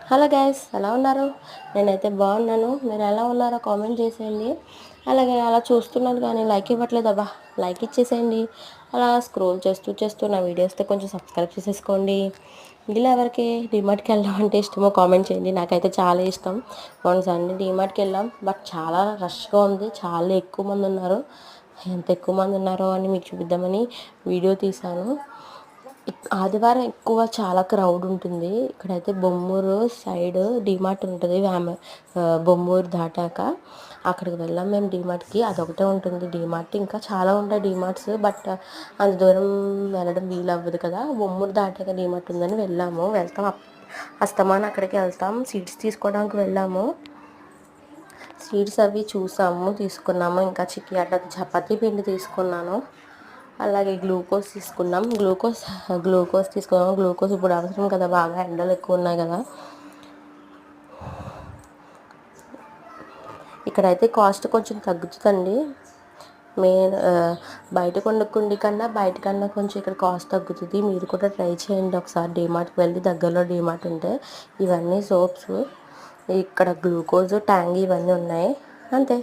Hello guys, ఎలా ఉన్నారు? నేనైతే బాగున్నాను. మీరు ఎలా ఉన్నారో కామెంట్ చేసేయండి. అలాగే అలా చూస్తున్నాను కానీ లైక్ ఇవ్వట్లేదు. అబ్బా, లైక్ ఇచ్చేసేయండి. అలా స్క్రోల్ చేస్తూ నా వీడియోస్తే కొంచెం సబ్స్క్రైబ్ చేసేసుకోండి. ఇలా ఎవరికి డీమార్ట్కి వెళ్ళడం అంటే ఇష్టమో కామెంట్ చేయండి. నాకైతే చాలా ఇష్టం. మొన్నసారి డీమార్ట్కి వెళ్ళాం, బట్ చాలా రష్గా ఉంది. చాలా ఎక్కువ మంది ఉన్నారు. ఎంత ఎక్కువ మంది ఉన్నారో అని మీకు చూపిద్దామని వీడియో తీశాను. ఆదివారం ఎక్కువ చాలా క్రౌడ్ ఉంటుంది. ఇక్కడైతే బొమ్మూరు సైడ్ డీమార్ట్ ఉంటుంది. బొమ్మూరు దాటాక అక్కడికి వెళ్ళాం మేము డీమార్ట్కి. అదొకటే ఉంటుంది డీమార్ట్. ఇంకా చాలా ఉంటాయి డీమార్ట్స్, బట్ అంత దూరం వెళ్ళడం వీలు అవ్వదు కదా. బొమ్మూరు దాటాక డీమార్ట్ ఉందని వెళ్తాం అస్తమాన అక్కడికి వెళ్తాం. సీడ్స్ తీసుకోవడానికి వెళ్ళాము. సీడ్స్ అవి చూసాము, తీసుకున్నాము. ఇంకా చిక్కీ అడ్డ చపాతీ పిండి తీసుకున్నాను. అలాగే గ్లూకోజ్ తీసుకున్నాం. గ్లూకోజ్ తీసుకున్నాము. గ్లూకోజ్ ఇప్పుడు అవసరం కదా, బాగా ఎండలు ఎక్కువ ఉన్నాయి కదా. ఇక్కడైతే కాస్ట్ కొంచెం తగ్గుతుందండి. మెయిన్ బయట కొనుక్కుండి బయటకన్నా కొంచెం ఇక్కడ కాస్ట్ తగ్గుతుంది. మీరు కూడా ట్రై చేయండి ఒకసారి డీమార్ట్కి వెళ్ళి. దగ్గరలో డీమార్ట్ ఉంటే ఇవన్నీ సోప్స్, ఇక్కడ గ్లూకోజ్, ట్యాంగ్ ఇవన్నీ ఉన్నాయి. అంతే.